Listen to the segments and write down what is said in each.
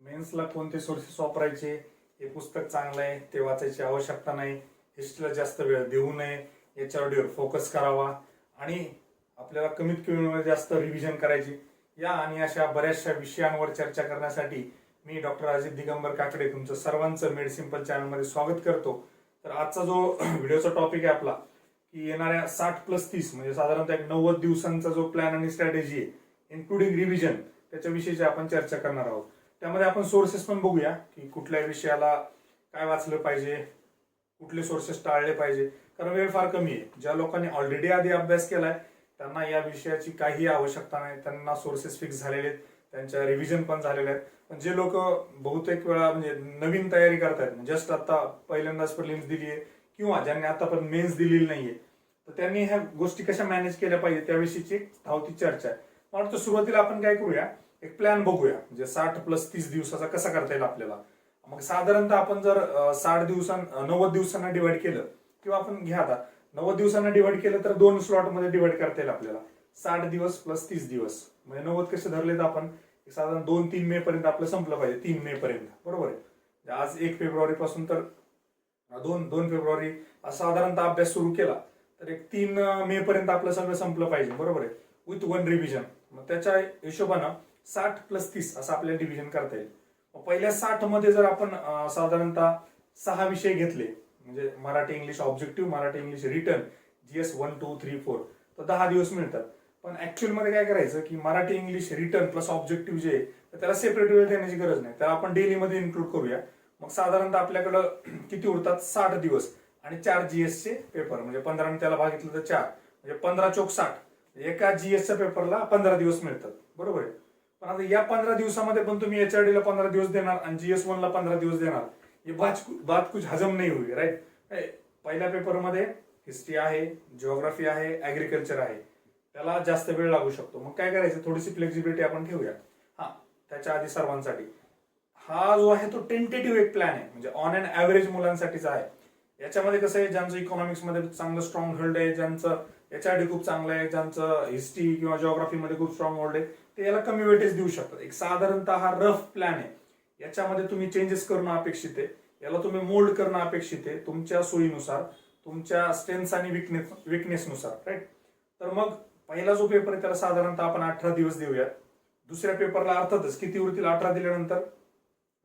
मेन्सला कोणते सोर्सेस वापरायचे, हे पुस्तक चांगलं आहे, ते वाचायची आवश्यकता नाही, हिस्ट्रीला जास्त वेळ देऊ नये, याच्यावर फोकस करावा आणि आपल्याला कमीत कमी वेळेमध्ये जास्त रिव्हिजन करायची, या आणि अशा बऱ्याचशा विषयांवर चर्चा करण्यासाठी मी डॉक्टर अजित दिगंबर काकडे तुमचं सर्वांचं मेड सिंपल चॅनलमध्ये स्वागत करतो. तर आजचा जो व्हिडिओचा टॉपिक आहे आपला की येणाऱ्या 60+30 म्हणजे साधारणतः एक 90 दिवसांचा जो प्लॅन आणि स्ट्रॅटेजी आहे इन्क्लुडिंग रिव्हिजन, त्याच्याविषयीची आपण चर्चा करणार आहोत. त्यामध्ये आपण सोर्सेस पण बघूया की कुठल्या विषयाला काय वाचलं पाहिजे, कुठले सोर्सेस टाळले पाहिजे, कारण वेळ फार कमी आहे. ज्या लोकांनी ऑलरेडी आधी अभ्यास केलाय त्यांना या विषयाची काही आवश्यकता नाही, त्यांना सोर्सेस फिक्स झालेले आहेत, त्यांच्या रिव्हिजन पण झालेल्या आहेत. पण जे लोक बहुतेक वेळा म्हणजे नवीन तयारी करतायत, जस्ट आता पहिल्यांदाच प्रिलिम्स दिली आहे किंवा ज्यांनी आतापर्यंत मेन्स दिलेली नाहीये, तर त्यांनी ह्या गोष्टी कशा मॅनेज केल्या पाहिजे त्याविषयीची एक धावती चर्चा आहे. मला वाटतं सुरुवातीला आपण काय करूया, एक प्लॅन बघूया म्हणजे 60+30 दिवसाचा कसा करता येईल आपल्याला. मग साधारणतः आपण जर 90 दिवसांना डिवाइड केलं, किंवा आपण घ्या आता 90 दिवसांना डिवाइड केलं तर 2 स्लॉट मध्ये डिवाइड करता येईल आपल्याला. 60 दिवस प्लस 30 दिवस म्हणजे 90 कसे धरले तर आपण साधारण 2-3 मे पर्यंत आपलं संपलं पाहिजे. 3 मे पर्यंत बरोबर आहे. आज 1 फेब्रुवारी पासून तर 2 फेब्रुवारी साधारणतः अभ्यास सुरू केला तर एक 3 मे पर्यंत आपलं सगळं संपलं पाहिजे, बरोबर आहे, विथ 1 रिव्हिजन. मग त्याच्या हिशोबानं 60+30 असं आपल्याला डिव्हिजन करता येईल. पहिल्या 60 मध्ये जर आपण साधारणतः 6 विषय घेतले म्हणजे Marathi English objective, Marathi English return, GS 1, 2, 3, 4, तर 10 दिवस मिळतात. पण ऍक्च्युअल मध्ये काय करायचं की Marathi English return plus objective जे तर त्याला सेपरेट वेळ देण्याची गरज नाही, त्याला आपण डेली मध्ये इन्क्लूड करूया. मग साधारणतः आपल्याकडं किती उरतात, 60 दिवस आणि 4 GS चे पेपर, म्हणजे 15 ने त्याला भागितलं तर 4 म्हणजे 15 चोक 60. एका GS च्या पेपरला 15 दिवस मिळतात, बरोबर आहे. पण आता या 15 दिवसामध्ये पण तुम्ही HRD ला 15 दिवस देणार आणि GS 1 ला 15 दिवस देणार, हे बात कुछ हजम नाही होईल, राईट. पहिल्या पेपरमध्ये हिस्ट्री आहे, जिओग्राफी आहे, ऍग्रिकल्चर आहे, त्याला जास्त वेळ लागू शकतो. मग काय करायचं, थोडीशी फ्लेक्झिबिलिटी आपण ठेवूया. हा, त्याच्या आधी सर्वांसाठी हा जो आहे तो टेंटेटिव्ह एक प्लॅन आहे, म्हणजे ऑन अँड ऍव्हरेज मुलांसाठीचा आहे. याच्यामध्ये कसं आहे, ज्यांचं इकॉनॉमिक्स मध्ये चांगलं स्ट्रॉंग होल्ड आहे, ज्यांचं HRD खूप चांगलं आहे, ज्यांचं हिस्ट्री किंवा जिओग्राफी मध्ये खूप स्ट्रॉंग होल्ड आहे, ते याला कमी वेटेज देऊ शकतात. एक साधारणतः हा रफ प्लॅन आहे, याच्यामध्ये तुम्ही चेंजेस करणं अपेक्षित आहे, याला तुम्ही मोल्ड करणं अपेक्षित आहे तुमच्या सोयीनुसार, तुमच्या स्ट्रेंथ आणि विकनेसनुसार, राईट. तर मग पहिला जो पेपर आहे त्याला साधारणतः आपण 18 दिवस देऊयात. दुसऱ्या पेपरला अर्थातच किती उरतील, 18 दिल्यानंतर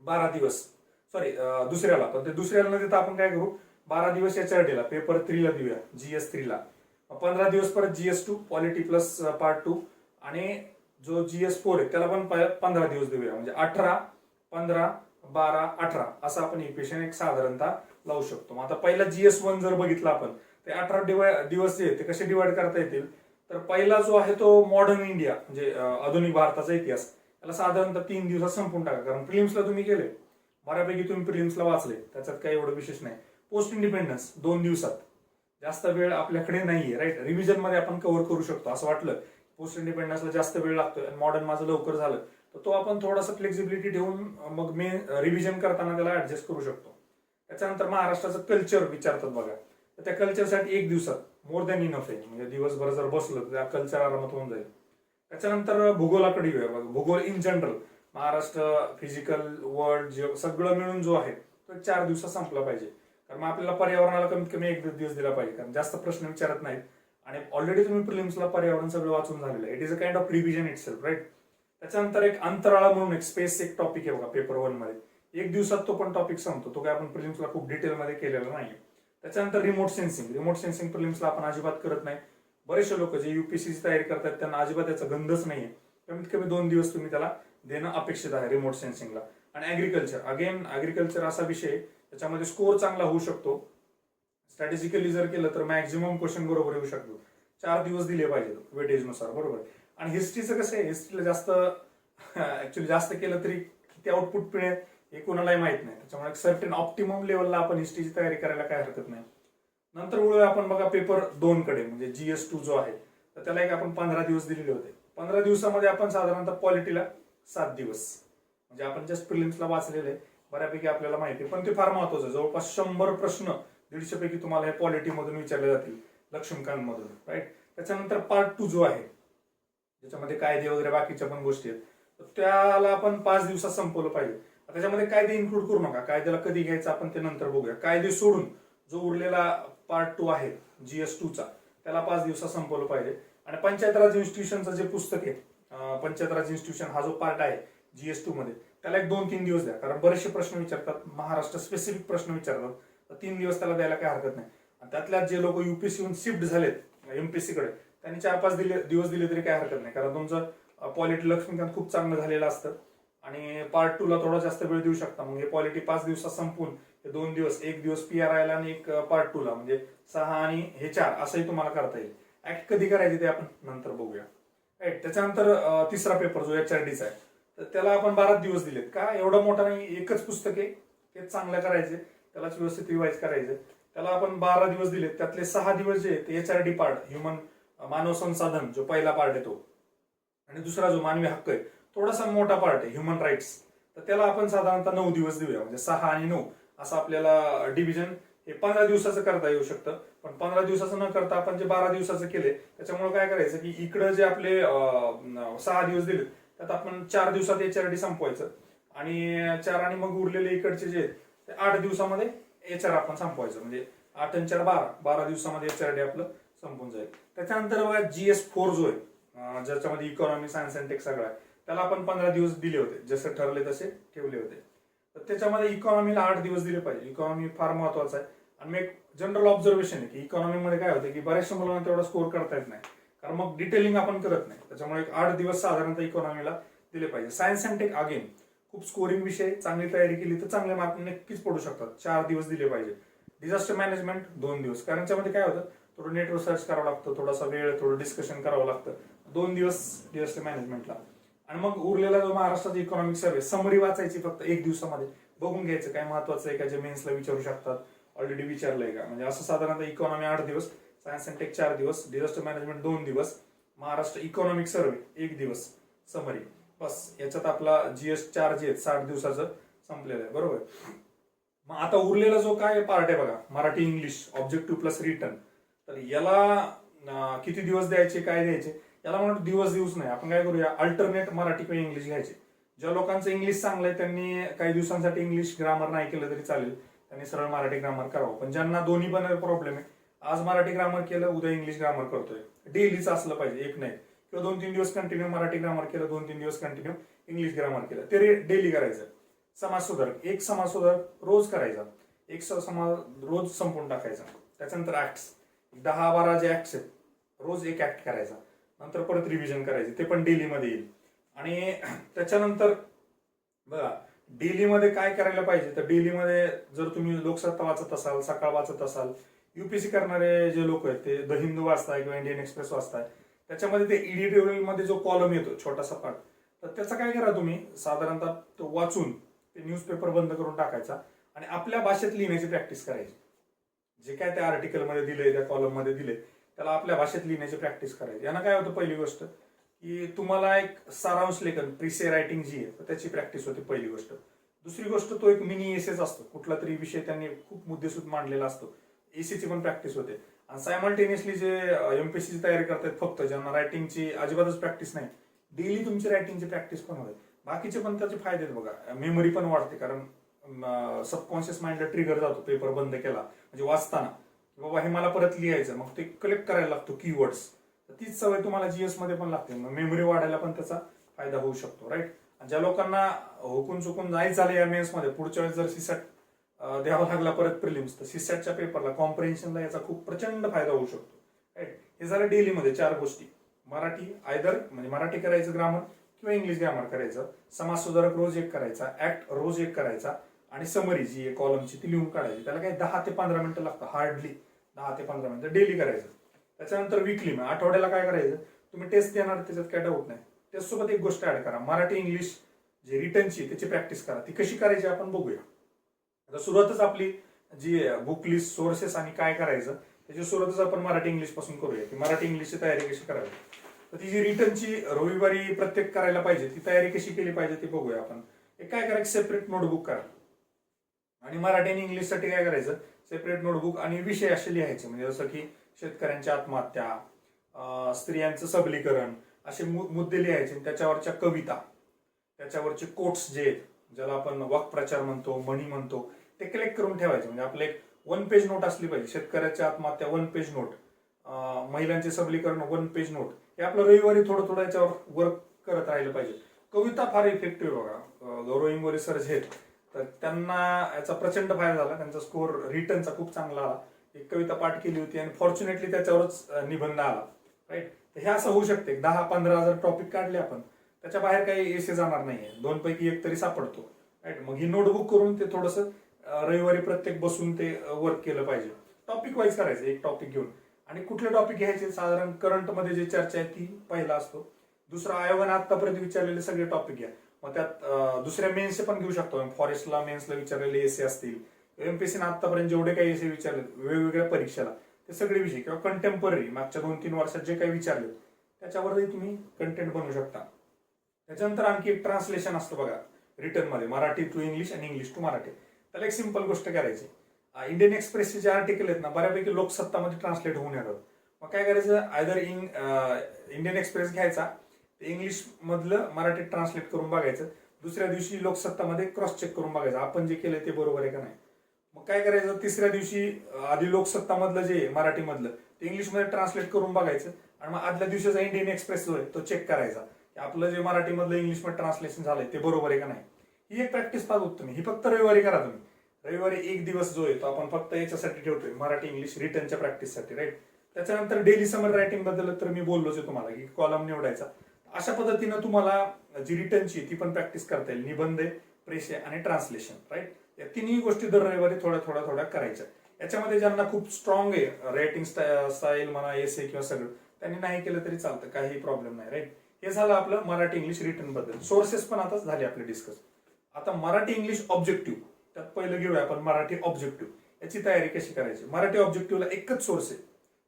12 दिवस, सॉरी दुसऱ्याला, पण ते दुसऱ्याला न देता आपण काय करू, 12 दिवस HRD ला, पेपर 3 ला देऊया, GS 3 ला. 15 दिवस परत GS 2 पॉलिटी प्लस पार्ट 2, आणि जो GS 4 आहे त्याला पण 15 दिवस देऊया. म्हणजे 18, 15, 12, 18 असं आपण इक्वेशन एक साधारणतः लावू शकतो. मग आता पहिला GS 1 जर बघितला आपण, ते 18 दिवस जे ते कसे डिवाइड करता येतील, तर पहिला जो आहे तो मॉडर्न इंडिया म्हणजे आधुनिक भारताचा इतिहास, त्याला साधारणतः 3 दिवसात संपून टाका, कारण प्रिलिम्सला तुम्ही गेले बऱ्यापैकी, तुम्ही प्रिलिम्सला वाचले, त्याच्यात काही एवढं विशेष नाही. पोस्ट इंडिपेंडन्स 2 दिवसात, जास्त वेळ आपल्याकडे नाहीये, राईट. रिव्हिजन मध्ये आपण कव्हर करू शकतो. असं वाटलं पोस्ट इंडिपेंडन्सला जास्त वेळ लागतोय आणि मॉडर्न माझं लवकर झालं, तर तो आपण थोडासा फ्लेक्झिबिलिटी ठेवून मग मी रिव्हिजन करताना त्याला ऍडजस्ट करू शकतो. त्याच्यानंतर महाराष्ट्राचं कल्चर विचारतात बघा, तर त्या कल्चरसाठी 1 दिवसात मोर दॅन इनफ आहे, म्हणजे दिवसभर जर बसलं तर त्या कल्चर आरामात होऊन जाईल. त्याच्यानंतर भूगोलाकडे येऊया बघा. भूगोल in general, Maharashtra, physical, world, सगळं मिळून जो आहे तो 4 दिवसात संपला पाहिजे. कारण मग आपल्याला पर्यावरणाला कमीत कमी 1 दिवस दिला पाहिजे, कारण जास्त प्रश्न विचारत नाहीत आणि ऑलरेडी तुम्ही प्रिलिम्सला पर्यावरण सगळं वाचून झालेलं आहे. It is a kind of revision itself, right. त्याच्यानंतर एक अंतराळा म्हणून एक स्पेस एक टॉपिक आहे बघा पेपर 1 मध्ये, 1 दिवसात तो पण टॉपिक संपतो. तो काय आपण प्रिलिम्सला खूप डिटेलमध्ये केलेला नाही. त्याच्यानंतर रिमोट सेन्सिंग प्रिलिम्सला आपण अजिबात करत नाही. बरेचसे लोक जे UPSCची तयारी करतात त्यांना अजिबात त्याचा गंधच नाहीये. कमीत कमी 2 दिवस तुम्ही त्याला देणं अपेक्षित आहे रिमोट सेन्सिंगला. आणि ऍग्रिकल्चर असा विषय त्याच्यामध्ये स्कोर चांगला होऊ शकतो. स्ट्रॅटेजिकली जर केलं तर मॅक्झिमम क्वेश्चन बरोबर येऊ शकतो. 4 दिवस दिले पाहिजेत वेटेजनुसार, बरोबर. आणि हिस्ट्रीचं कसं आहे, हिस्ट्रीला जास्त ऍक्च्युअली जास्त केलं तरी किती आउटपुट मिळेल हे कोणालाही माहित नाही. त्याच्यामुळे सर्टन ऑप्टिमम लेवलला आपण हिस्ट्रीची तयारी करायला काय हरकत नाही. नंतर वळूया आपण बघा पेपर 2 कडे, म्हणजे GS 2 जो आहे, तर त्याला एक आपण 15 दिवस दिलेले होते. 15 दिवसामध्ये आपण साधारणतः पॉलिटीला 7 दिवस, म्हणजे आपण जस्ट प्रिलिम्सला वाचलेले बऱ्यापैकी आपल्याला माहिती आहे, पण ते फार महत्वाचं आहे. जवळपास 100 प्रश्न 150 पैकी तुम्हाला हे पॉलिटी मधून विचारले जातील, लक्ष्मीकांत मधून, राईट. त्याच्यानंतर पार्ट 2 जो आहे, ज्याच्यामध्ये कायदे वगैरे बाकीच्या पण गोष्टी आहेत, तर त्याला आपण 5 दिवसात संपवलं पाहिजे. त्याच्यामध्ये कायदे इन्क्लूड करू नका, कायद्याला कधी घ्यायचं आपण ते नंतर बघूया. कायदे सोडून जो उरलेला पार्ट 2 आहे GS2चा, त्याला 5 दिवसात संपवलं पाहिजे. आणि पंचायत राज इन्स्टिट्यूशनचं जे पुस्तक आहे, पंचायत राज इन्स्टिट्यूशन हा जो पार्ट आहे GS2 मध्ये, त्याला एक 2-3 दिवस द्या, कारण बरेचसे प्रश्न विचारतात, महाराष्ट्र स्पेसिफिक प्रश्न विचारतात, तर 3 दिवस त्याला द्यायला काही हरकत नाही. आणि त्यातल्या जे लोक UPSCहून शिफ्ट झालेत MPSC कडे, त्यांनी 4-5 दिवस दिले तरी काही हरकत नाही, कारण तुमचं पॉलिटी लक्ष्मीकांत खूप चांगलं झालेलं असतं आणि पार्ट 2 ला थोडा जास्त वेळ देऊ शकता. मग हे पॉलिटी 5 दिवसात संपून हे 2 दिवस, 1 दिवस PRI ला आणि एक पार्ट 2 ला, म्हणजे 6 आणि हे 4 असंही तुम्हाला करता येईल. ऍक्ट कधी करायचे ते आपण नंतर बघूया. राईट. त्याच्यानंतर तिसरा पेपर जो HRDचा आहे, तर त्याला आपण 12 दिवस दिलेत. का एवढा मोठा नाही, एकच पुस्तक आहे, तेच चांगलं करायचे, त्यालाच व्यवस्थित रिवाइज करायचं. त्याला आपण 12 दिवस दिलेत. त्यातले 6 दिवस जे आहेत ते HRD पार्ट, ह्युमन मानव संसाधन, जो पहिला पार्ट आहे तो, आणि दुसरा जो मानवी हक्क आहे, थोडासा मोठा पार्ट आहे ह्युमन राईट्स, तर त्याला आपण साधारणतः 9 दिवस देऊया. म्हणजे 6 आणि 9 असं आपल्याला डिव्हिजन हे 15 दिवसाचं करता येऊ शकतं. पण 15 दिवसाचं न करता आपण जे 12 दिवसाचं केले, त्याच्यामुळे काय करायचं की इकडं जे आपले 6 दिवस दिले, त्यात आपण 4 दिवसात HRD संपवायचं, आणि 4 आणि मग उरलेले इकडचे जे ते 8 दिवसामध्ये HR आपण संपवायचं. म्हणजे 8 आणि 4 12 दिवसामध्ये HRD आपलं संपून जाईल. त्याच्यानंतर बघा GS4 जो आहे, ज्याच्यामध्ये इकॉनॉमी, सायन्स अँड टेक सगळं आहे, त्याला आपण 15 दिवस दिले होते, जसे ठरले तसे ठेवले होते. तर त्याच्यामध्ये इकॉनॉमीला 8 दिवस दिले पाहिजे. इकॉनॉमी फार महत्वाचं आहे. आणि एक जनरल ऑब्झर्वेशन आहे की इकॉनॉमीमध्ये काय होतं की बऱ्याचशा मुलांना तेवढा स्कोर करता येत नाही, कारण मग डिटेलिंग आपण करत नाही. त्याच्यामुळे 8 दिवस साधारणतः इकॉनॉमीला दिले पाहिजे. सायन्स अँड टेक अगेन खूप स्कोरिंग विषय, चांगली तयारी केली तर चांगले मार्क नक्कीच पडू शकतात. 4 दिवस दिले पाहिजे. डिझास्टर मॅनेजमेंट 2 दिवस, कारण त्याच्यामध्ये काय होतं, थोडं नेट रिसर्च करावं लागतं, थोडासा वेळ, थोडं डिस्कशन करावं लागतं. 2 दिवस डिझास्टर मॅनेजमेंटला. आणि मग उरलेला जो महाराष्ट्राचा इकॉनॉमिक सर्व्हे, समरी वाचायची फक्त 1 दिवसामध्ये, बघून घ्यायचं काय महत्वाचं आहे का, जे मेन्सला विचारू शकतात, ऑलरेडी विचारलंय का. म्हणजे असं साधारणतः इकॉनॉमी 8 दिवस, सायन्स अँड टेक 4 दिवस, डिझास्टर मॅनेजमेंट 2 दिवस, महाराष्ट्र इकॉनॉमिक सर्व्हे 1 दिवस, समरी. बस याच्यात आपला GS4 जे 60 दिवसाचं संपलेलं आहे. बरोबर. मग आता उरलेला जो काय पार्ट आहे बघा, Marathi English objective plus return, तर याला किती दिवस द्यायचे, काय द्यायचे, याला म्हणून दिवस नाही, आपण काय करूया, अल्टरनेट मराठी किंवा इंग्लिश घ्यायचे. ज्या लोकांचं इंग्लिश चांगलं आहे त्यांनी काही दिवसांसाठी इंग्लिश ग्रामर नाही केलं तरी चालेल, त्यांनी सरळ मराठी ग्रामर करावं. पण ज्यांना दोन्ही पण प्रॉब्लेम आहे, आज मराठी ग्रामर केलं, उद्या इंग्लिश ग्रामर करतोय, डेलीच असलं पाहिजे, एक नाही, किंवा 2-3 दिवस कंटिन्यू मराठी ग्रामर केलं, 2-3 दिवस कंटिन्यू इंग्लिश ग्रामर केलं, ते डेली करायचं. समाज सुधारक, एक समाज सुधारक रोज करायचा, एक समाज रोज संपून टाकायचा. त्याच्यानंतर ऍक्ट्स 10-12 जे ऍक्ट्स आहेत, रोज एक ऍक्ट करायचा, नंतर परत रिव्हिजन करायचे, ते पण डेली मध्ये येईल. आणि त्याच्यानंतर बघा डेली मध्ये काय करायला पाहिजे, तर डेली मध्ये जर तुम्ही लोकसत्ता वाचत असाल, सकाळ वाचत असाल, UPSC करणारे जे लोक आहेत ते द हिंदू वाचताय किंवा इंडियन एक्सप्रेस वाचताय, त्याच्यामध्ये ते एडिटोरियल मध्ये जो कॉलम येतो छोटासा पार्ट, तर त्याचा काय करा तुम्ही, साधारणतः तो वाचून ते न्यूजपेपर बंद करून टाकायचा आणि आपल्या भाषेत लिहिण्याची प्रॅक्टिस करायची. जे काय त्या आर्टिकल मध्ये दिले, त्या कॉलम मध्ये दिले, त्याला आपल्या भाषेत लिहिण्याची प्रॅक्टिस करायची. यानं काय होतं, पहिली गोष्ट की तुम्हाला एक सारांश लेखन, प्रिसे रायटिंग जी आहे, तर त्याची प्रॅक्टिस होते पहिली गोष्ट. दुसरी गोष्ट, तो एक मिनी एसेच असतो, कुठला तरी विषय त्यांनी खूप मुद्देसूद मांडलेला असतो, एसीची पण प्रॅक्टिस होते. आणि सायमल्टेनियसली जे MPSC ची तयारी करतात, फक्त ज्यांना रायटिंगची अजिबातच प्रॅक्टिस नाही, डेली तुमची रायटिंगची प्रॅक्टिस पण होते. बाकीचे पण त्याचे फायदे आहेत बघा, मेमरी पण वाढते, कारण सबकॉन्शियस माइंडला ट्रिगर जातो पेपर बंद केला म्हणजे वाचताना, बाबा हे मला परत लिहायचं, मग ते कलेक्ट करायला लागतो कीवर्ड्स, तर तीच सवय तुम्हाला GS मध्ये पण लागते, मग मेमरी वाढायला पण त्याचा फायदा होऊ शकतो. राईट. ज्या लोकांना हुकून चुकून नाही झालं या मेन्स मध्ये, पुढच्या वेळेस जर सीसॅट द्यावा लागला परत प्रिलिम्स, तर सीसॅटच्या पेपरला, कॉम्प्रिहेन्शनला याचा खूप प्रचंड फायदा होऊ शकतो. राईट. हे झालं डेली मध्ये 4 गोष्टी, मराठी आयदर म्हणजे मराठी करायचं ग्रामर किंवा इंग्लिश ग्रामर करायचं, समाज सुधारक रोज एक करायचा, ऍक्ट रोज एक करायचा, आणि समरी जी आहे कॉलमची ती लिहून काढायची. त्याला काही 10 ते 15 मिनिटं लागतं, हार्डली 10 ते 15 मिनिटं डेली करायचं. त्याच्यानंतर वीकली, मग आठवड्याला काय करायचं, तुम्ही टेस्ट देणार त्याच्यात काय डाऊट नाही, टेस्ट सोबत एक गोष्ट ऍड करा, मराठी इंग्लिश जी रिटर्नची त्याची प्रॅक्टिस करा. ती कशी करायची आपण बघूया. आता सुरुवातच आपली जी बुक लिस्ट, सोर्सेस आणि काय करायचं त्याची सुरुवातच आपण मराठी इंग्लिश पासून करूया, की मराठी इंग्लिशची तयारी कशी करावी. तर ती जी रिटर्नची रविवारी प्रत्येक करायला पाहिजे, ती तयारी कशी केली पाहिजे ते बघूया आपण. एक काय करायचं, सेपरेट नोटबुक करा, आणि मराठी आणि इंग्लिशसाठी काय करायचं, सेपरेट नोटबुक आणि विषय असे लिहायचे, म्हणजे जसं की शेतकऱ्यांच्या आत्महत्या, स्त्रियांचं सबलीकरण, असे मुद्दे लिहायचे, त्याच्यावरच्या कविता, त्याच्यावरचे कोट्स जे आहेत, ज्याला आपण वाक्प्रचार म्हणतो, म्हणी म्हणतो, ते कलेक्ट करून ठेवायचे. म्हणजे आपलं एक 1 पेज नोट असली पाहिजे. शेतकऱ्याच्या आत्महत्या 1 पेज नोट, महिलांचे सबलीकरण 1 पेज नोट, हे आपलं रविवारी थोडं थोडं याच्यावर वर्क करत राहिलं पाहिजे. कविता फार इफेक्टिव्ह बघा. गौरव इंगोले सर जे आहेत तर त्यांना याचा प्रचंड फायदा झाला. त्यांचा स्कोर रिटर्नचा खूप चांगला आला. एक कविता पाठ केली होती आणि फॉर्च्युनेटली त्याच्यावरच निबंध आला. राईट. हे असं होऊ शकते. 10-15 जर टॉपिक काढले आपण, त्याच्या बाहेर काही एसे जाणार नाहीये. 2 पैकी 1 तरी सापडतो. राईट. मग ही नोटबुक करून ते थोडंसं रविवारी प्रत्येक बसून ते वर्क केलं पाहिजे. टॉपिक वाईज करायचं, एक टॉपिक घेऊन. आणि कुठले टॉपिक घ्यायचे, साधारण करंटमध्ये जे चर्चा आहे ती पहिला असतो. दुसरा, आयोगाने आतापर्यंत विचारलेले सगळे टॉपिक घ्या. मग त्यात दुसऱ्या मेन्सचे पण घेऊ शकतो. फॉरेस्टला मेन्सला विचारलेले एसे असतील, एमपीएससीने आतापर्यंत जेवढे काही एसे विचारले वेगवेगळ्या परीक्षेला, ते सगळे विषय किंवा कंटेम्पररी मागच्या 2-3 वर्षात जे काही विचारले त्याच्यावरही तुम्ही कंटेंट बनवू शकता. त्याच्यानंतर आणखी एक ट्रान्सलेशन असतं बघा रिटर्न मध्ये, मराठी टू इंग्लिश आणि इंग्लिश टू मराठी. त्याला एक सिंपल गोष्ट करायची. इंडियन एक्सप्रेसचे जे आर्टिकल आहेत ना, बऱ्यापैकी लोकसत्तामध्ये ट्रान्सलेट होऊन येतात. मग काय करायचं, आयदर इंडियन एक्सप्रेस घ्यायचा, इंग्लिश मधलं मराठीत ट्रान्सलेट करून बघायचं. दुसऱ्या दिवशी लोकसत्तामध्ये क्रॉस चेक करून बघायचं आपण जे केलंय ते बरोबर आहे का नाही. मग काय करायचं, तिसऱ्या दिवशी आधी लोकसत्तामधलं जे मराठीमधलं ते इंग्लिशमध्ये ट्रान्सलेट करून बघायचं. आणि मग आदल्या दिवशीचा इंडियन एक्सप्रेस जो आहे तो चेक करायचा, आपलं जे मराठीमधलं इंग्लिशमध्ये ट्रान्सलेशन झालंय ते बरोबर आहे का नाही. ही एक प्रॅक्टिस फार उत्तम आहे. ही फक्त रविवारी करा तुम्ही. रविवारी एक दिवस जो आहे तो आपण फक्त याच्यासाठी ठेवतोय, मराठी इंग्लिश रिटर्नच्या प्रॅक्टिससाठी. राईट. त्याच्यानंतर डेली समर रायटिंग बद्दल तर मी बोललोच आहे तुम्हाला की कॉलम निवडायचा. अशा पद्धतीनं तुम्हाला जी रिटर्नची ती पण प्रॅक्टिस करता येईल. निबंध, प्रेस आणि ट्रान्सलेशन. राईट. या तिन्ही गोष्टी दर रविवारी थोड्या थोड्या करायच्या. याच्यामध्ये ज्यांना खूप स्ट्रॉंग आहे रायटिंग स्टाईल म्हणा, एसे किंवा सगळं, त्यांनी नाही केलं तरी चालतं, काही प्रॉब्लेम नाही. राईट. हे झालं आपलं मराठी इंग्लिश रिटर्न बद्दल. सोर्सेस पण आता झाले आपले डिस्कस. आता मराठी इंग्लिश ऑब्जेक्टिव्ह, त्यात पहिलं घेऊया आपण मराठी ऑब्जेक्टिव्ह. याची तयारी कशी करायची. मराठी ऑब्जेक्टिव्हला एकच सोर्स आहे,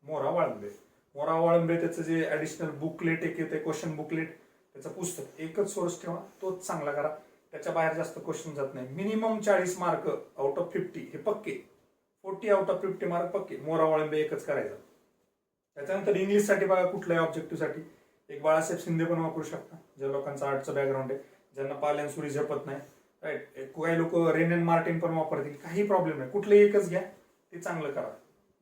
मोरा वाळंबे. मोरा वाळंबे त्याचं जे ऍडिशनल बुकलेट एक येते, क्वेश्चन बुकलेट, त्याचं पुस्तक, एकच सोर्स ठेवा, तोच चांगला करा. त्याच्या बाहेर जास्त क्वेश्चन जात नाही. मिनिमम 40 मार्क आउट ऑफ 50 हे पक्के. 40 आउट ऑफ 50 मार्क पक्के. मोरा वाळंबे एकच करायचा. त्याच्यानंतर इंग्लिशसाठी बघा, कुठल्याही ऑब्जेक्टिव्हसाठी एक बाळासाहेब शिंदे पण वापरू शकता, ज्या लोकांचं आर्टचं बॅकग्राऊंड आहे, ज्यांना पाल्यान सुरी झेपत नाही. राईट. काही लोक रेन अँड मार्टिन पण वापरतील, काही प्रॉब्लेम नाही. कुठलंही एकच घ्या, ते चांगलं करा.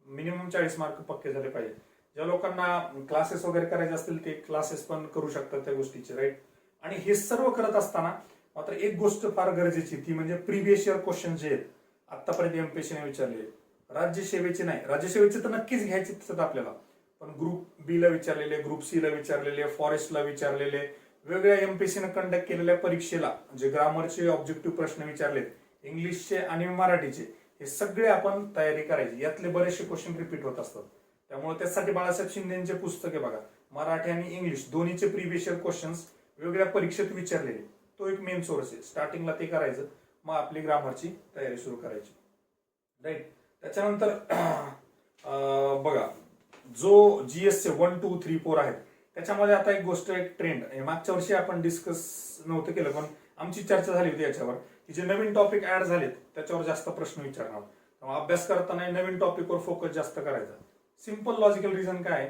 मिनिमम 40 मार्क पक्के झाले पाहिजे. ज्या लोकांना क्लासेस वगैरे करायचे असतील ते क्लासेस पण करू शकतात त्या गोष्टीचे. राईट. आणि हे सर्व करत असताना मात्र एक गोष्ट फार गरजेची, ती म्हणजे प्रिव्हियस इयर क्वेश्चन जे आहेत आतापर्यंत एमपीएससीने विचारले. राज्यसेवेचे नाही, राज्यसेवेचे तर नक्कीच घ्यायचे आपल्याला, पण ग्रुप बी ला विचारलेले, ग्रुप सी ला विचारलेले, फॉरेस्टला विचारलेले, वेगवेगळ्या एमपीएससीने कंडक्ट केलेल्या परीक्षेला जे ग्रामरचे ऑब्जेक्टिव्ह प्रश्न विचारलेत, इंग्लिशचे आणि मराठीचे, हे सगळे आपण तयारी करायची. यातले बरेचसे क्वेश्चन रिपीट होत असतात. त्यामुळे त्यासाठी बाळासाहेब शिंदेचे पुस्तक आहे बघा, मराठी आणि इंग्लिश दोन्हीचे प्रिव्हियस इयर क्वेश्चन्स वेगवेगळ्या परीक्षेत विचारलेले, तो एक मेन सोर्स आहे. स्टार्टिंगला ते करायचं, मग आपली ग्रामरची तयारी सुरू करायची. राईट. त्याच्यानंतर बघा, जो जीएसचे 1, 2, 3, 4 आहेत, त्याच्यामध्ये आता एक गोष्ट, एक ट्रेंड, मागच्या वर्षी आपण डिस्कस नव्हतं केलं पण आमची चर्चा झाली होती याच्यावर, की जे नवीन टॉपिक ऍड झालेत त्याच्यावर जास्त प्रश्न विचारणार. अभ्यास करताना नवीन टॉपिकवर फोकस जास्त करायचा. सिंपल लॉजिकल रिझन काय आहे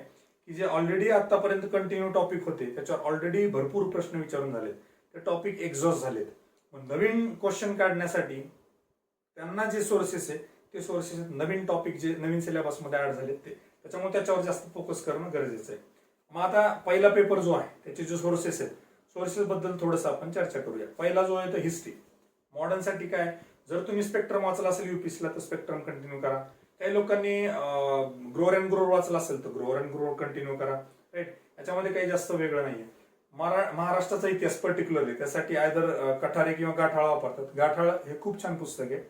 की जे ऑलरेडी आतापर्यंत कंटिन्यू टॉपिक होते त्याच्यावर ऑलरेडी भरपूर प्रश्न विचारून झालेत, ते टॉपिक एक्झॉस्ट झालेत. मग नवीन क्वेश्चन काढण्यासाठी त्यांना जे सोर्सेस आहे ते सोर्सेस नवीन टॉपिक जे नवीन सिलेबसमध्ये ऍड झालेत ते, त्याच्यामुळे त्याच्यावर जास्त फोकस करणं गरजेचं आहे. मग आता पहिला पेपर जो आहे त्याचे जे सोर्सेस आहेत, सोर्सेस बद्दल थोडंसं आपण चर्चा करूया. पहिला जो आहे तो हिस्ट्री. मॉडर्न साठी काय, जर तुम्ही स्पेक्ट्रम वाचला असेल युपीएससीला तर स्पेक्ट्रम कंटिन्यू करा. काही लोकांनी ग्रोअर अँड ग्रोअर वाचला असेल तर ग्रोअर अँड ग्रोअर कंटिन्यू करा. राईट. याच्यामध्ये काही जास्त वेगळं नाहीये. महाराष्ट्राचा इतिहास पर्टिक्युलरली त्यासाठी आयदर कठारे किंवा गाठाळा वापरतात. गाठाळ हे खूप छान पुस्तक आहे.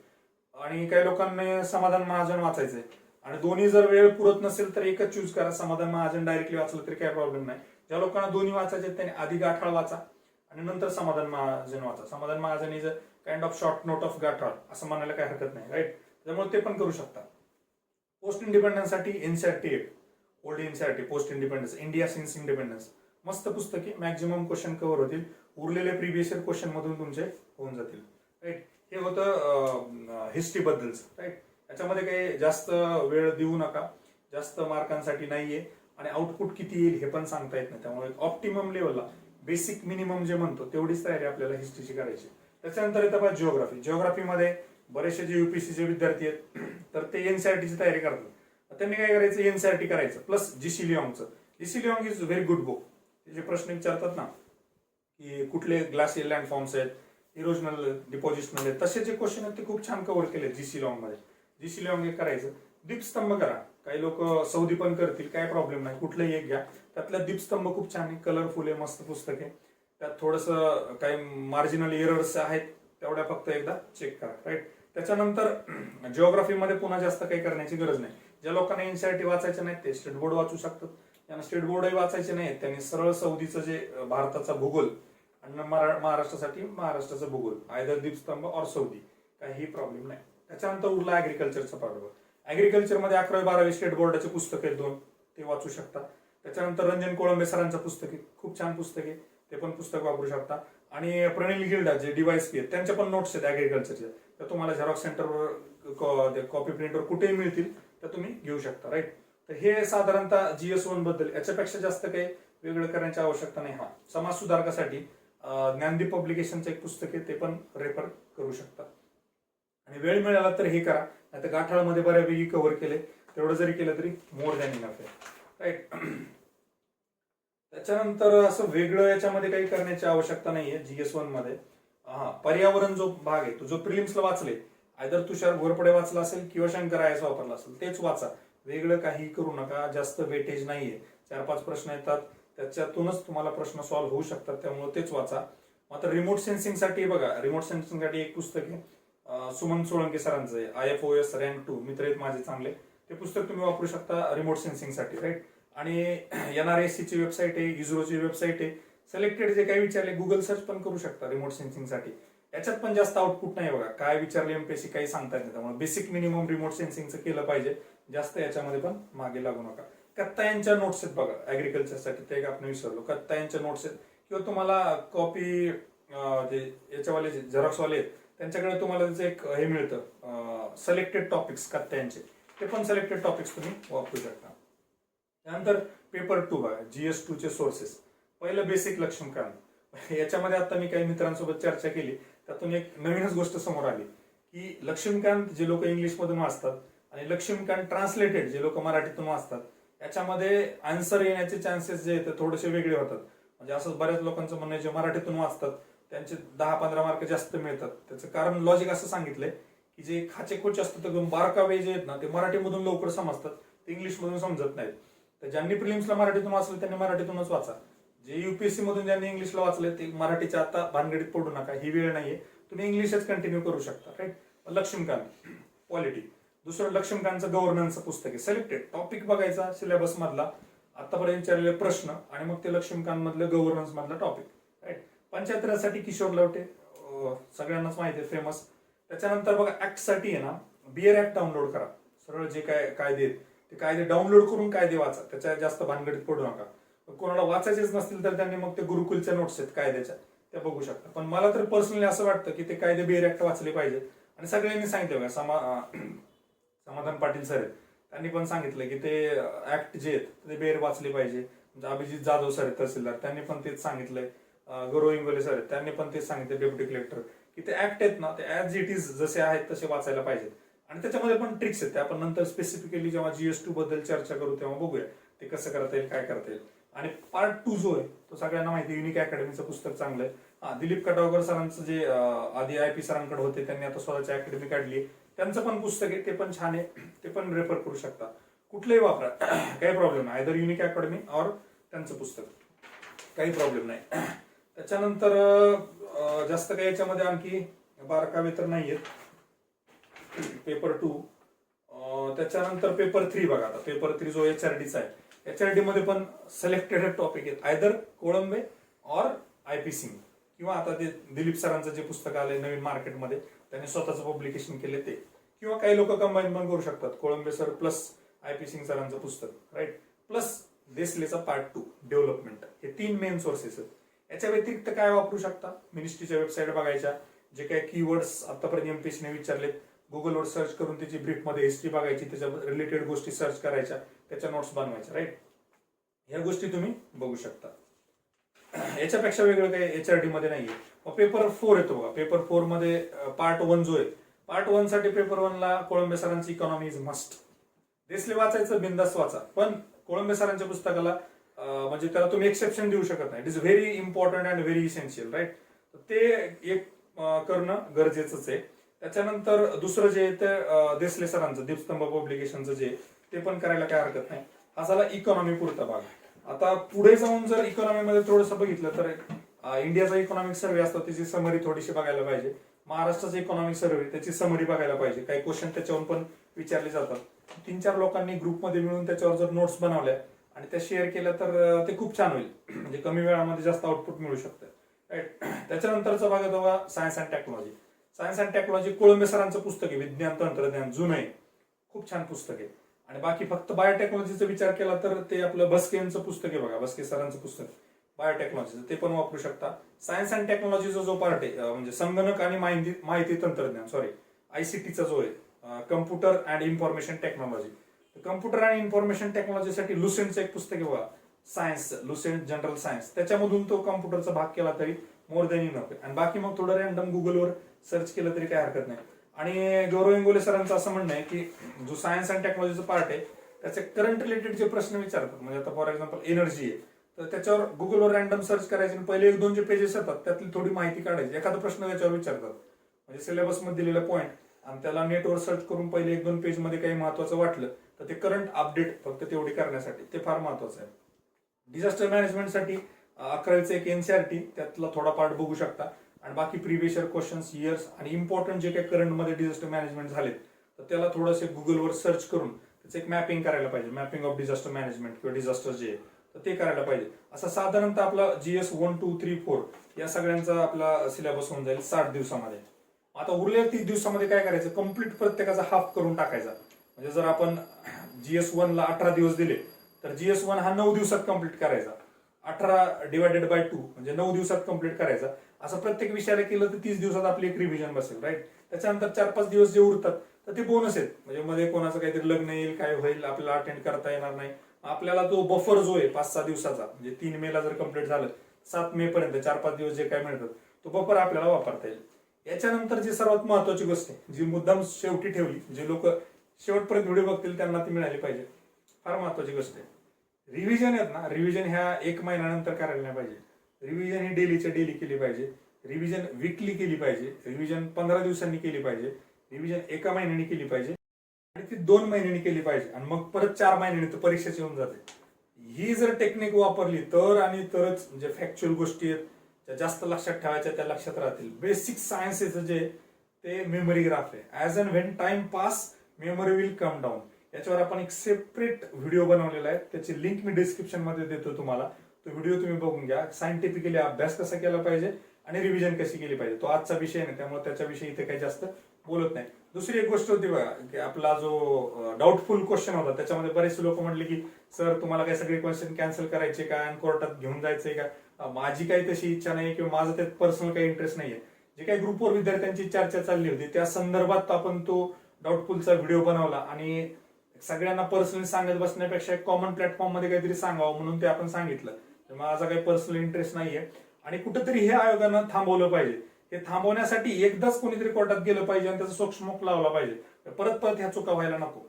आणि काही लोकांनी समाधान महाजन वाचायचंय, आणि दोन्ही जर वेळ पुरत नसेल तर एकच चूज करा. समाधान महाजन डायरेक्टली वाचलं तरी काही प्रॉब्लेम नाही. ज्या लोकांना दोन्ही वाचायचे त्यांनी आधी गाठाळ वाचा आणि नंतर समाधान महाजन वाचा. Samadhan Mahajan is a kind of short note of गाठाळ असं म्हणायला काही हरकत नाही. राईट. त्यामुळे ते पण करू शकता. पोस्ट इंडिपेंडन्ससाठी NCERT, old NCERT, post independence, India since independence, मस्त पुस्तके, मॅक्झिमम क्वेश्चन कव्हर होतील. उरलेले प्रिव्हियस इयर क्वेश्चन मधून तुमचे होऊन जातील. राईट. हे होतं हिस्ट्री बद्दलच. राईट. याच्यामध्ये काही जास्त वेळ देऊ नका, जास्त मार्कांसाठी नाहीये, आणि आउटपुट किती येईल हे पण सांगता येत नाही. त्यामुळे ऑप्टिमम लेवलला बेसिक मिनिमम जे म्हणतो तेवढीच तयारी आपल्याला हिस्ट्रीची करायची. त्याच्यानंतर येतं बघा जिओग्राफी. जिओग्राफीमध्ये बरेचसे जे युपीएससीचे विद्यार्थी आहेत तर ते एनसीआरटीची तयारी करतात. त्यांनी काय करायचं, एनसीआरटी करायचं प्लस जीसी लिऑंगचं. GC Leong is very good book. ते जे प्रश्न विचारतात ना की कुठले ग्लासियल लँडफॉर्म्स आहेत, इरोजनल डिपॉझिशनल आहेत, तसे जे क्वेश्चन आहेत ते खूप छान कव्हर केले जीसी लिऑंग मध्ये. जीसी लिऑंग एक करायचं. दीपस्तंभ करा. काही लोक सौदी पण करतील, काय प्रॉब्लेम नाही, कुठलंही एक घ्या. त्यातला दीपस्तंभ खूप छान आहे, कलरफुल आहे, मस्त पुस्तक आहे. त्यात थोडंसं काही मार्जिनल एरर्स आहेत, तेवढ्या फक्त एकदा चेक करा. राईट. त्याच्यानंतर जिओग्राफीमध्ये पुन्हा जास्त काही करण्याची गरज नाही. ज्या लोकांना एनसीआरटी वाचायचं नाही ते स्टेट बोर्ड वाचू शकतात. त्यांना स्टेट बोर्डही वाचायचे नाही त्यांनी सरळ सौदीचं जे भारताचा भूगोल आणि महाराष्ट्रासाठी महाराष्ट्राचा भूगोल, आयदर दीपस्तंभ और सौदी, काही प्रॉब्लेम नाही. त्याच्यानंतर उरला ऍग्रिकल्चरचा पार्ट. ऍग्रिकल्चरमध्ये 11वी-12वी स्टेट बोर्डाचे पुस्तक आहेत 2, ते वाचू शकता. त्याच्यानंतर रंजन कोळंबे सरांचं पुस्तक आहे, खूप छान पुस्तक आहे, ते पण पुस्तक वापरू शकता. आणि प्रणिल गिल्डा जे DYSP आहेत त्यांच्या पण नोट्स आहेत ऍग्रिकल्चरच्या, तर तुम्हाला झेरॉक्स सेंटरवर कॉपी प्रिंटवर कुठेही मिळतील, तर तुम्ही घेऊ शकता. राईट. तर हे साधारणतः GS1 बद्दल. याच्यापेक्षा जास्त काही वेगळं करण्याची आवश्यकता नाही. समाज सुधारकासाठी ज्ञानदीप पब्लिकेशनचं एक पुस्तक आहे, ते पण रेफर करू शकता. आणि वेळ मिळाला तर हे करा, नाही तर गाठाळमध्ये बऱ्यापैकी कव्हर केले, तेवढं जरी केलं तरी मोर दॅन इनफ आहे. राईट. त्याच्यानंतर असं वेगळं याच्यामध्ये काही करण्याची आवश्यकता नाहीये GS1 मध्ये. पर्यावरण जो भाग आहे तो जो प्रिलिम्सला वाचले, आयदर तुषार घोरपडे वाचला असेल किंवा शंकर IAS वापरला असेल, तेच वाचा. वेगळं काही करू नका, जास्त वेटेज नाहीये. 4-5 प्रश्न येतात, त्याच्यातूनच तुम्हाला प्रश्न सॉल्व्ह होऊ शकतात, त्यामुळे तेच वाचा. मात्र रिमोट सेन्सिंगसाठी बघा, रिमोट सेन्सिंगसाठी एक पुस्तक आहे सुमन सोळंके सरांचं आहे, IFOS रँक 2, मित्र आहेत माझे चांगले, ते पुस्तक तुम्ही वापरू शकता रिमोट सेन्सिंगसाठी. राईट. आणि NRSC ची वेबसाईट आहे, इस्रोची वेबसाईट आहे, सिलेक्टेड जे काही विचारले गुगल सर्च पण करू शकता रिमोट सेन्सिंगसाठी. याच्यात पण जास्त आउटपुट नाही बघा, काय विचारले MPSC काही सांगता येत नाही. त्यामुळे बेसिक मिनिमम रिमोट सेन्सिंगचं केलं पाहिजे, जास्त याच्यामध्ये पण मागे लागू नका. कत्ता यांच्या नोट्स आहेत बघा ऍग्रिकल्चरसाठी, ते आपण विसरलो. कत्ता यांच्या नोट्स आहेत, किंवा तुम्हाला कॉपी जे याच्यावाले झेरॉक्सवाले आहेत त्यांच्याकडे तुम्हाला त्याचं एक हे मिळतं सिलेक्टेड टॉपिक्स कत्ता यांचे, ते पण सिलेक्टेड टॉपिक्स तुम्ही वापरू शकता. त्यानंतर पेपर 2 बघा, GS2 चे सोर्सेस. पहिलं बेसिक लक्ष्मीकांत. याच्यामध्ये आता मी काही मित्रांसोबत चर्चा केली, त्यातून एक नवीनच गोष्ट समोर आली की लक्ष्मीकांत जे लोक इंग्लिशमधून वाचतात आणि लक्ष्मीकांत ट्रान्सलेटेड जे लोक मराठीतून वाचतात, याच्यामध्ये आन्सर येण्याचे चान्सेस जे आहेत थोडेसे वेगळे होतात. म्हणजे असं बऱ्याच लोकांचं म्हणणं आहे जे मराठीतून वाचतात त्यांचे 10-15 मार्क जास्त मिळतात. त्याचं कारण लॉजिक असं सांगितलंय की जे खाचे कोच असतात तर बारकावे जे आहेत ना ते मराठीमधून लवकर समजतात, ते इंग्लिशमधून समजत नाहीत. तर ज्यांनी प्रिलिम्सला मराठीतून वाचलं त्यांनी मराठीतूनच वाचा. जे UPSC मधून ज्यांनी इंग्लिशला वाचले ते मराठीच्या आता भानगडीत पडू नका, ही वेळ नाहीये, तुम्ही इंग्लिशच कंटिन्यू करू शकता. राईट. लक्ष्मीकांत पॉलिटी. दुसरं लक्ष्मीकांतचं गव्हर्नन्सचं पुस्तक आहे, सिलेक्टेड टॉपिक बघायचा सिलेबस मधला, आतापर्यंत विचारलेले प्रश्न आणि मग ते लक्ष्मीकांत मधलं गव्हर्नन्स मधला टॉपिक. राईट. पंचायत राजसाठी किशोर लवटे, सगळ्यांनाच माहिती आहे, फेमस. त्याच्यानंतर बघा ऍक्ट साठी आहे ना, BR ऍक्ट डाउनलोड करा. सरळ जे काय कायदे ते कायदे डाउनलोड करून कायदे वाचा, त्याच्या जास्त भानगडीत पडू नका. कोणाला वाचायचेच नसतील तर त्यांनी मग ते गुरुकुलच्या नोट्स आहेत कायद्याच्या, त्या बघू शकता. पण मला तर पर्सनली असं वाटतं की ते कायदे BR ऍक्ट वाचले पाहिजे. आणि सगळ्यांनी सांगितलं बघा, समाधान पाटील सर आहेत, त्यांनी पण सांगितलं की ते ऍक्ट जे आहेत ते BR वाचले पाहिजे. म्हणजे अभिजित जाधव सर आहेत तहसीलदार, त्यांनी पण तेच सांगितलंय. गौरव इंगोले सर आहेत, त्यांनी पण तेच सांगितलं, डेप्युटी कलेक्टर, की ते ऍक्ट आहेत ना ते ऍज इट इज जसे आहेत तसे वाचायला पाहिजेत. आणि त्याच्यामध्ये पण ट्रिक्स आहेत, ते आपण नंतर स्पेसिफिकली जेव्हा GS2 बद्दल चर्चा करू तेव्हा बघूया ते कसं करता येईल, काय करता येईल. आणि पार्ट 2 जो आहे तो सगळ्यांना माहिती, युनिक अकॅडमीचं पुस्तक चांगलं आहे. दिलीप कटावकर सरांचं जे आधी IP सरांकडे होते, त्यांनी आता स्वतःची अकॅडमी काढली, त्यांचं पण पुस्तक आहे, ते पण छान आहे, ते पण रेफर करू शकता. कुठलंही वापरा, काही प्रॉब्लेम नाही, आयदर युनिक अकॅडमी और त्यांचं पुस्तक, काही प्रॉब्लेम नाही. त्याच्यानंतर जास्त काही याच्यामध्ये आणखी बारकावे तर नाहीयेत. पेपर 2. त्याच्यानंतर पेपर 3 बघा. आता पेपर 3 जो HRDचा आहे, HRD मध्ये पण सिलेक्टेड टॉपिक आहेत, आयदर कोळंबे और IP सिंग, किंवा आता ते दिलीप सरांचं जे पुस्तक आलंय नवीन मार्केटमध्ये, त्यांनी स्वतःचं पब्लिकेशन केले ते, किंवा काही लोक कंबाईन पण करू शकतात, Kolambe sir plus IP Singh सरांचं पुस्तक. राईट. प्लस देसलेचा पार्ट 2 डेव्हलपमेंट, हे 3 मेन सोर्सेस आहेत. याच्या व्यतिरिक्त काय वापरू शकता, मिनिस्ट्रीच्या वेबसाईट बघायच्या, जे काही कीवर्ड्स आतापर्यंत MPSC ने विचारलेत गुगलवर सर्च करून त्याची ब्रीफमध्ये हिस्ट्री बघायची, त्याच्या रिलेटेड गोष्टी सर्च करायच्या, त्याच्या नोट्स बनवायच्या. राईट. ह्या गोष्टी तुम्ही बघू शकता. याच्यापेक्षा वेगळं काही HRD मध्ये नाहीये. मग पेपर 4 येतो बघा. पेपर 4 मध्ये पार्ट 1 जो आहे, पार्ट 1 साठी पेपर 1 ला कोळंबे सरांची इकॉनॉमी इज मस्ट. देसले वाचायचं, बिंदास वाचा, पण कोळंबे सरांच्या पुस्तकाला म्हणजे त्याला तुम्ही एक्सेप्शन देऊ शकत नाही. It is very important and very essential, right. ते एक करणं गरजेचंच आहे. त्याच्यानंतर दुसरं जे आहे ते देसले सरांचं दीपस्तंभ पब्लिकेशनचं जे ते पण करायला काय हरकत नाही. हा झाला इकॉनॉमी पुरता भाग. आता पुढे जाऊन जर इकॉनॉमीमध्ये थोडंसं बघितलं तर इंडियाचा इकॉनॉमिक सर्व्हे असतो, त्याची समरी थोडीशी बघायला पाहिजे. महाराष्ट्राचा इकॉनॉमिक सर्व्हे, त्याची समरी बघायला पाहिजे. काही क्वेश्चन त्याच्यावरून पण विचारले जातात. 3-4 लोकांनी ग्रुपमध्ये मिळून त्याच्यावर जर नोट्स बनवल्या आणि त्या शेअर केल्या तर ते खूप छान होईल. म्हणजे कमी वेळामध्ये जास्त आउटपुट मिळू शकतं, राईट. त्याच्यानंतरचा भाग आहे बघा science and technology. Science and technology Kolambe सरांचं पुस्तक आहे, विज्ञान तंत्रज्ञान, जुनं आहे, खूप छान पुस्तक आहे. आणि बाकी फक्त बायोटेक्नॉलॉजीचा विचार केला तर ते आपलं बस्के यांचं पुस्तक आहे बघा, बस्के सरांचं पुस्तक बायोटेक्नॉलॉजीचं, ते पण वापरू शकता. सायन्स अँड टेक्नॉलॉजीचा जो पार्ट आहे म्हणजे संगणक आणि माहिती तंत्रज्ञान, ICTचा जो आहे, computer and information technology. Computer आणि इन्फॉर्मेशन टेक्नॉलॉजीसाठी लुसेंटचं एक पुस्तक आहे बघा, सायन्स, लुसेंट जनरल सायन्स. त्याच्यामधून तो कम्प्युटरचा भाग केला तरी मोर दॅन इनफ आहे. आणि बाकी मग थोडं रॅन्डम गुगलवर सर्च केलं तरी काय हरकत नाही. आणि गौरव इंगोले सरांचं असं म्हणणं आहे की जो सायन्स अँड टेक्नॉलॉजीचा पार्ट आहे त्याचे करंट रिलेटेड जे प्रश्न विचारतात, म्हणजे आता फॉर एक्झाम्पल एनर्जी आहे, तर त्याच्यावर गुगलवर रॅन्डम सर्च करायचे आणि पहिले 1-2 जे पेजेस येतात त्यातली थोडी माहिती काढायची. एखादा प्रश्न त्याच्यावर विचारतात म्हणजे सिलेबसमध्ये दिलेला पॉईंट, आणि त्याला नेटवर सर्च करून पहिले 1-2 पेजमध्ये काही महत्वाचं वाटलं तर ते करंट अपडेट फक्त तेवढी करण्यासाठी ते फार महत्वाचं आहे. डिझास्टर मॅनेजमेंटसाठी 11वीचं एक NCERT, त्यातला थोडा पार्ट बघू शकता. आणि बाकी प्रिव्हियस इयर क्वेश्चन्स, इयर्स आणि इम्पॉर्टंट जे काही करंटमध्ये डिझास्टर मॅनेजमेंट झालेत तर त्याला थोडंसं गुगलवर सर्च करून त्याचं एक मॅपिंग करायला पाहिजे. मॅपिंग ऑफ डिझास्टर मॅनेजमेंट किंवा डिझास्टर जे आहे तर ते करायला पाहिजे. असं साधारणतः आपला GS 1, 2, 3, 4 या सगळ्यांचा आपला सिलेबस होऊन जाईल 60 दिवसामध्ये. आता उरलेल्या 30 दिवसामध्ये काय करायचं, कम्प्लीट प्रत्येकाचा हाफ करून टाकायचा. म्हणजे जर आपण GS 1 ला 18 दिवस दिले तर GS 1 हा 9 दिवसात कम्प्लीट करायचा. 18/2 म्हणजे 9 दिवसात कम्प्लीट करायचा. असं प्रत्येक विषयाला केलं तर 30 दिवसात आपली एक रिव्हिजन बसेल, राईट. त्याच्यानंतर 4-5 दिवस जे उरतात तर ते बोनस आहेत. म्हणजे मध्ये कोणाचं काहीतरी लग्न येईल, काय होईल, आपल्याला अटेंड करता येणार नाही, आपल्याला तो बफर जो आहे 5-6 दिवसाचा, म्हणजे 3 मेला जर कम्प्लीट झालं 7 मे पर्यंत 4-5 दिवस जे काय मिळतात तो बफर आपल्याला वापरता येईल. याच्यानंतर जी सर्वात महत्वाची गोष्ट आहे, जी मुद्दाम शेवटी ठेवली, जे लोक शेवटपर्यंत व्हिडिओ बघतील त्यांना ती मिळाली पाहिजे, फार महत्वाची गोष्ट आहे. रिव्हिजन आहेत ना, रिव्हिजन ह्या 1 महिन्यानंतर करायला नाही पाहिजे. रिव्हिजन ही डेलीच्या डेली केली पाहिजे. रिव्हिजन वीकली केली पाहिजे. रिव्हिजन 15 दिवसांनी केली पाहिजे. रिव्हिजन 1 महिन्याने केली पाहिजे आणि ती 2 महिन्यांनी केली पाहिजे. आणि मग परत 4 महिन्यांनी तर परीक्षाच येऊन जाते. ही जर टेक्निक वापरली तर आणि तरच म्हणजे फॅक्च्युअल गोष्टी आहेत त्या जास्त लक्षात ठेवायच्या, त्या लक्षात राहतील. बेसिक सायन्सेस जे ते मेमरी ग्राफ आहे. As and when time pass memory will come down. याच्यावर आपण एक सेपरेट व्हिडिओ बनवलेला आहे, त्याची लिंक मी डिस्क्रिप्शन मध्ये देतो तुम्हाला. तो व्हिडिओ तुम्ही बघून घ्या. सायंटिफिकली अभ्यास कसा केला पाहिजे आणि रिव्हिजन कशी केली पाहिजे. तो आजचा विषय नाही त्यामुळे त्याच्याविषयी इथे काही जास्त बोलत नाही. दुसरी एक गोष्ट होती बघा की आपला जो डाऊटफुल क्वेश्चन होता त्याच्यामध्ये बरेचसे लोक म्हटले की सर तुम्हाला काही सगळे क्वेश्चन कॅन्सल करायचे का आणि कोर्टात घेऊन जायचंय का. माझी काही तशी इच्छा नाही किंवा माझं त्यात पर्सनल काही इंटरेस्ट नाहीये. जे काही ग्रुपवर विद्यार्थ्यांची चर्चा चालली होती त्या संदर्भात आपण तो डाऊटफुलचा व्हिडिओ बनवला आणि सगळ्यांना पर्सनली सांगत बसण्यापेक्षा एक कॉमन प्लॅटफॉर्म मध्ये काहीतरी सांगावं म्हणून ते आपण सांगितलं. माझा काही पर्सनल इंटरेस्ट नाहीये आणि कुठेतरी हे आयोगानं थांबवलं पाहिजे. हे थांबवण्यासाठी एकदाच कोणीतरी कोर्टात गेलं पाहिजे आणि त्याचा सोक्षमोक लावला पाहिजे. परत परत ह्या चुका व्हायला नको.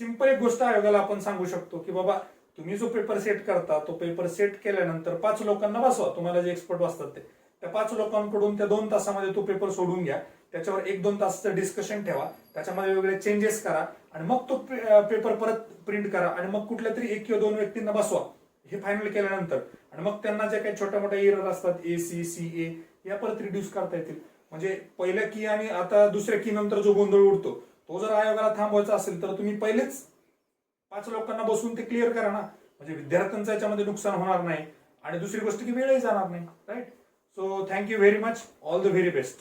सिंपल एक गोष्ट आयोगाला आपण सांगू शकतो की बाबा तुम्ही जो पेपर सेट करता तो पेपर सेट केल्यानंतर 5 लोकांना बसवा, तुम्हाला जे एक्सपर्ट बसतात ते. त्या 5 लोकांकडून त्या 2 तासामध्ये तो पेपर सोडून घ्या. त्याच्यावर 1-2 तासाचं डिस्कशन ठेवा, त्याच्यामध्ये वेगळे चेंजेस करा आणि मग तो पेपर परत प्रिंट करा आणि मग कुठल्या तरी 1 किंवा 2 व्यक्तींना बसवा. हे फायनल केल्यानंतर आणि मग त्यांना ज्या काही छोट्या मोठ्या एरर असतात ACCA या परत रिड्यूस करता येतील. म्हणजे पहिल्या की आणि आता दुसऱ्या की नंतर जो गोंधळ उडतो तो जर आयोगाला थांबवायचा असेल तर तुम्ही पहिलेच 5 लोकांना बसून ते क्लिअर करा ना. म्हणजे विद्यार्थ्यांचं याच्यामध्ये नुकसान होणार नाही आणि दुसरी गोष्ट की वेळही जाणार नाही, right. So thank you very much. All the very best.